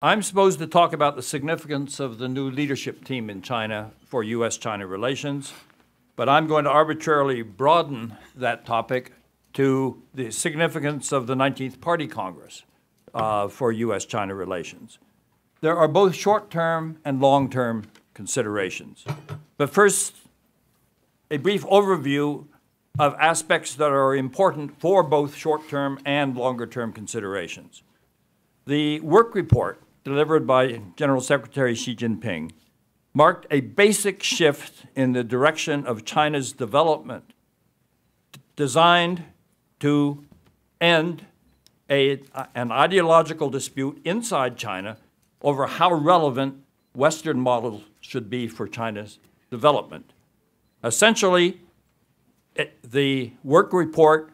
I'm supposed to talk about the significance of the new leadership team in China for U.S.-China relations, but I'm going to arbitrarily broaden that topic to the significance of the 19th Party Congress for U.S.-China relations. There are both short-term and long-term considerations. But first, a brief overview of aspects that are important for both short-term and longer-term considerations. The work report delivered by General Secretary Xi Jinping marked a basic shift in the direction of China's development designed to end an ideological dispute inside China over how relevant Western models should be for China's development. Essentially, the work report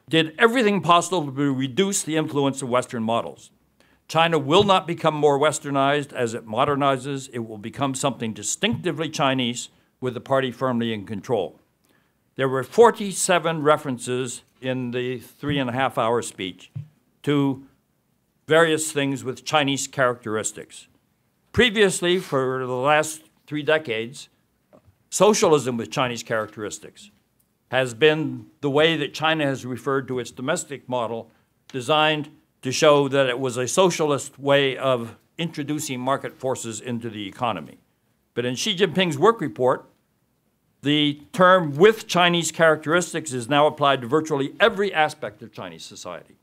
did everything possible to reduce the influence of Western models. China will not become more Westernized as it modernizes. It will become something distinctively Chinese with the party firmly in control. There were 47 references in the 3.5-hour speech to various things with Chinese characteristics. Previously, for the last 3 decades, socialism with Chinese characteristics has been the way that China has referred to its domestic model, designed to show that it was a socialist way of introducing market forces into the economy. But in Xi Jinping's work report, the term with Chinese characteristics is now applied to virtually every aspect of Chinese society.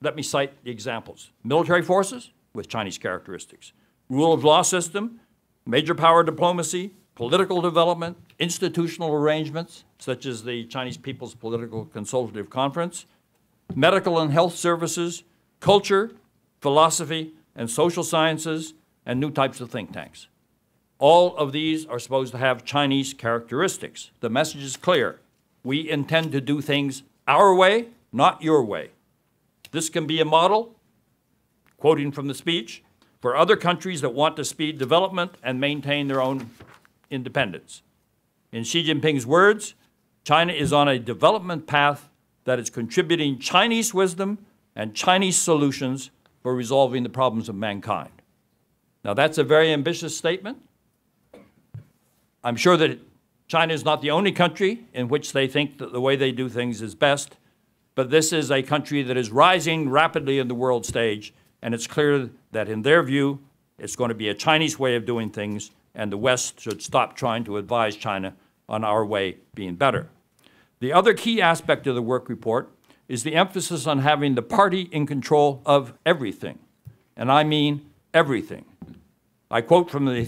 Let me cite the examples. Military forces with Chinese characteristics, rule of law system, major power diplomacy, political development, institutional arrangements, such as the Chinese People's Political Consultative Conference, medical and health services, culture, philosophy, and social sciences, and new types of think tanks. All of these are supposed to have Chinese characteristics. The message is clear. We intend to do things our way, not your way. This can be a model, quoting from the speech, for other countries that want to speed development and maintain their own independence. In Xi Jinping's words, China is on a development path that is contributing Chinese wisdom and Chinese solutions for resolving the problems of mankind. Now, that's a very ambitious statement. I'm sure that China is not the only country in which they think that the way they do things is best, but this is a country that is rising rapidly in the world stage, and it's clear that in their view, it's going to be a Chinese way of doing things, and the West should stop trying to advise China on our way being better. The other key aspect of the work report is the emphasis on having the party in control of everything, and I mean everything. I quote from the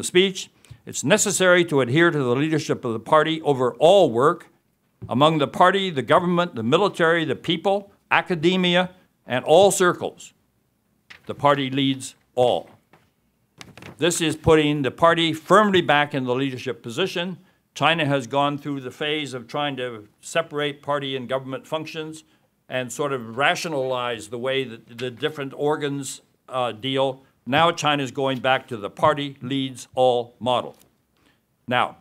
speech, "It's necessary to adhere to the leadership of the party over all work, among the party, the government, the military, the people, academia, and all circles. The party leads all." This is putting the party firmly back in the leadership position. China has gone through the phase of trying to separate party and government functions and sort of rationalize the way that the different organs deal. Now China is going back to the party leads all model. Now,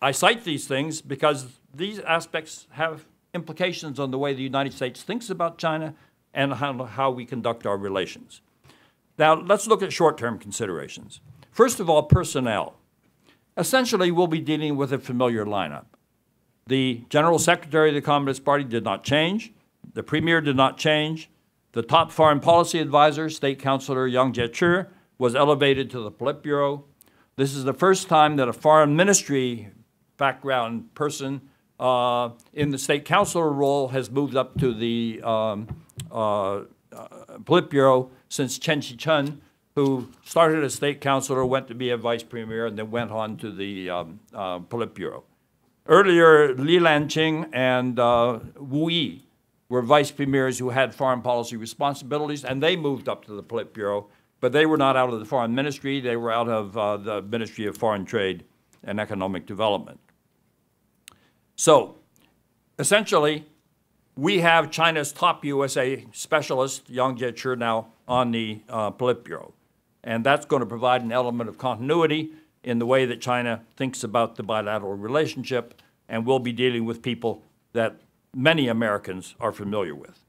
I cite these things because these aspects have implications on the way the United States thinks about China and how we conduct our relations. Now, let's look at short-term considerations. First of all, personnel. Essentially, we'll be dealing with a familiar lineup. The General Secretary of the Communist Party did not change. The Premier did not change. The top foreign policy advisor, State Councilor Yang Jiechi, was elevated to the Politburo. This is the first time that a foreign ministry background person in the State Councilor role has moved up to the Politburo since Chen Shih-chung, who started as State Councilor, went to be a Vice Premier, and then went on to the Politburo. Earlier, Li Lanqing and Wu Yi were Vice Premiers who had foreign policy responsibilities, and they moved up to the Politburo, but they were not out of the Foreign Ministry. They were out of the Ministry of Foreign Trade and Economic Development. So, essentially, we have China's top USA specialist, Yang Jiechi, now on the Politburo. And that's going to provide an element of continuity in the way that China thinks about the bilateral relationship, and we'll be dealing with people that many Americans are familiar with.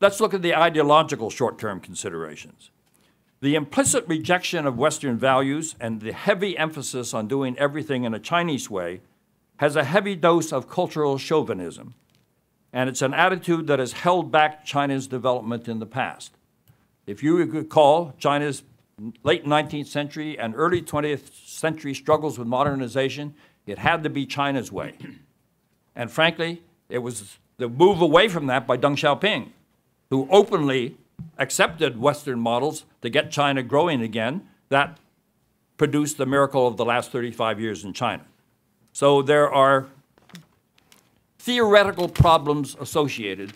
Let's look at the ideological short-term considerations. The implicit rejection of Western values and the heavy emphasis on doing everything in a Chinese way has a heavy dose of cultural chauvinism, and it's an attitude that has held back China's development in the past. If you recall, China's late 19th century and early 20th century struggles with modernization, it had to be China's way. And frankly, it was the move away from that by Deng Xiaoping, who openly accepted Western models to get China growing again, that produced the miracle of the last 35 years in China. So there are theoretical problems associated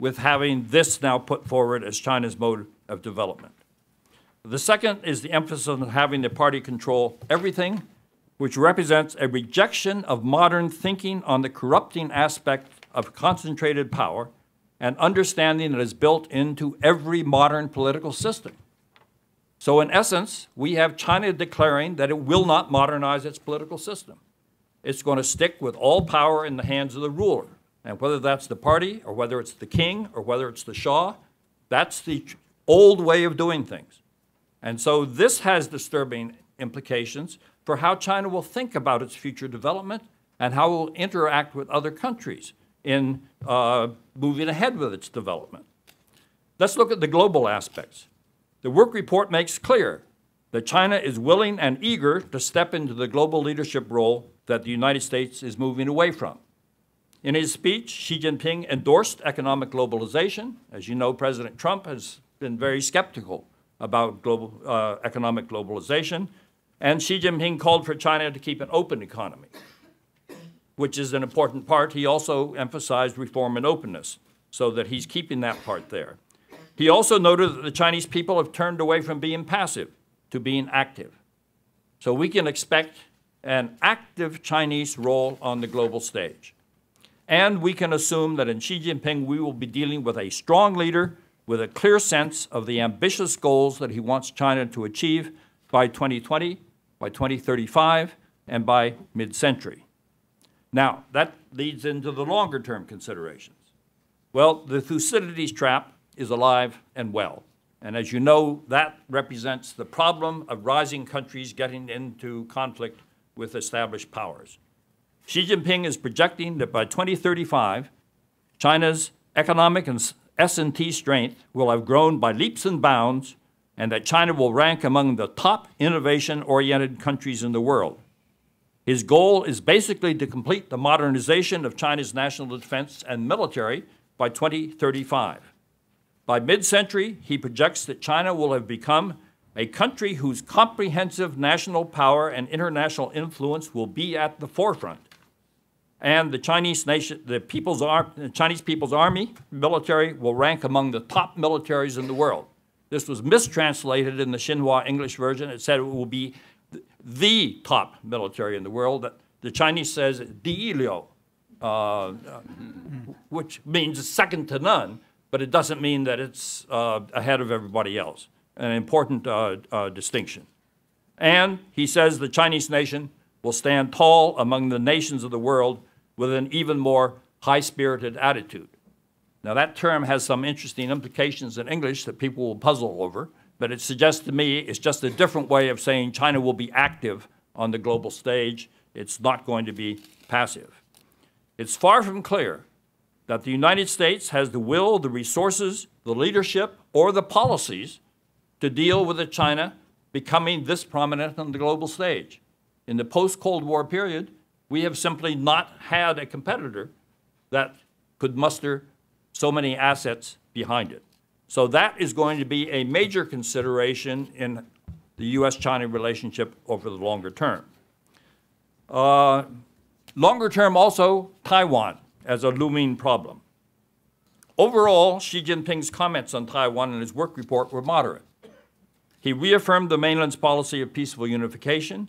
with having this now put forward as China's mode of development. The second is the emphasis on having the party control everything, which represents a rejection of modern thinking on the corrupting aspect of concentrated power and understanding that is built into every modern political system. So in essence, we have China declaring that it will not modernize its political system. It's going to stick with all power in the hands of the ruler. And whether that's the party or whether it's the king or whether it's the Shah, that's the old way of doing things. And so this has disturbing implications for how China will think about its future development and how it will interact with other countries in moving ahead with its development. Let's look at the global aspects. The work report makes clear that China is willing and eager to step into the global leadership role that the United States is moving away from. In his speech, Xi Jinping endorsed economic globalization. As you know, President Trump has been very skeptical about economic globalization. And Xi Jinping called for China to keep an open economy, which is an important part. He also emphasized reform and openness, so that he's keeping that part there. He also noted that the Chinese people have turned away from being passive to being active. So we can expect an active Chinese role on the global stage. And we can assume that in Xi Jinping, we will be dealing with a strong leader with a clear sense of the ambitious goals that he wants China to achieve by 2020, by 2035, and by mid-century. Now, that leads into the longer-term considerations. Well, the Thucydides trap is alive and well. And as you know, that represents the problem of rising countries getting into conflict with established powers. Xi Jinping is projecting that by 2035, China's economic and S&T strength will have grown by leaps and bounds, and that China will rank among the top innovation-oriented countries in the world. His goal is basically to complete the modernization of China's national defense and military by 2035. By mid-century, he projects that China will have become a country whose comprehensive national power and international influence will be at the forefront. And the Chinese People's Army military will rank among the top militaries in the world. This was mistranslated in the Xinhua English version. It said it will be the top military in the world. The Chinese says "di liu," which means second to none, but it doesn't mean that it's ahead of everybody else. An important distinction. And he says the Chinese nation will stand tall among the nations of the world with an even more high-spirited attitude. Now, that term has some interesting implications in English that people will puzzle over, but it suggests to me it's just a different way of saying China will be active on the global stage. It's not going to be passive. It's far from clear that the United States has the will, the resources, the leadership, or the policies to deal with a China becoming this prominent on the global stage. In the post-Cold War period, we have simply not had a competitor that could muster so many assets behind it. So that is going to be a major consideration in the U.S.-China relationship over the longer term. Longer term also, Taiwan as a looming problem. Overall, Xi Jinping's comments on Taiwan in his work report were moderate. He reaffirmed the mainland's policy of peaceful unification,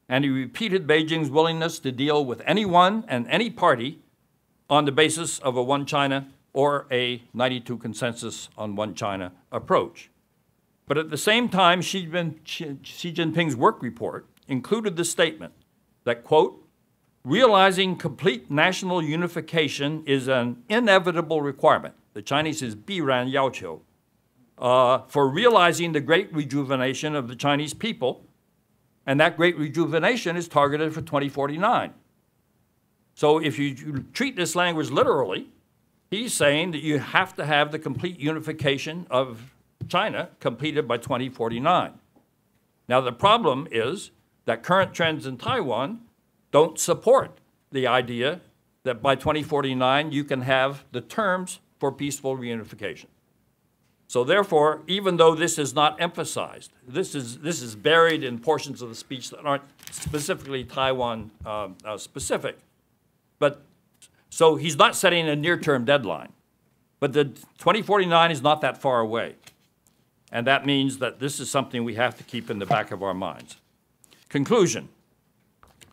and he repeated Beijing's willingness to deal with anyone and any party on the basis of a one China or a 92 consensus on one China approach. But at the same time, Xi Jinping's work report included the statement that, quote, realizing complete national unification is an inevitable requirement the Chinese is 必然要求, for realizing the great rejuvenation of the Chinese people, and that great rejuvenation is targeted for 2049. So if you treat this language literally, he's saying that you have to have the complete unification of China completed by 2049. Now, the problem is that current trends in Taiwan don't support the idea that by 2049 you can have the terms for peaceful reunification. So therefore, even though this is not emphasized, this is buried in portions of the speech that aren't specifically Taiwan specific. But so he's not setting a near-term deadline. But the 2049 is not that far away. And that means that this is something we have to keep in the back of our minds. Conclusion.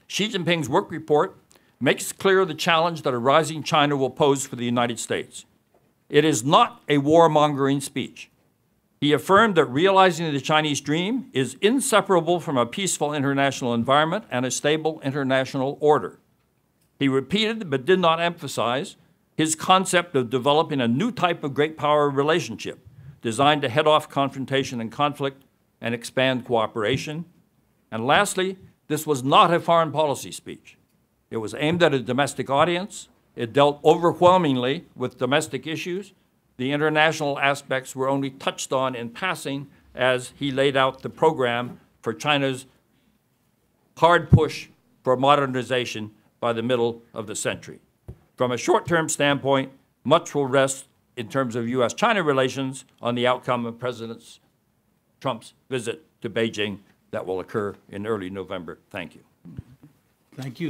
Xi Jinping's work report makes clear the challenge that a rising China will pose for the United States. It is not a warmongering speech. He affirmed that realizing the Chinese dream is inseparable from a peaceful international environment and a stable international order. He repeated, but did not emphasize, his concept of developing a new type of great power relationship designed to head off confrontation and conflict and expand cooperation. And lastly, this was not a foreign policy speech. It was aimed at a domestic audience. It dealt overwhelmingly with domestic issues. The international aspects were only touched on in passing as he laid out the program for China's hard push for modernization by the middle of the century. From a short-term standpoint, much will rest in terms of U.S. China relations on the outcome of President Trump's visit to Beijing that will occur in early November. Thank you. Thank you.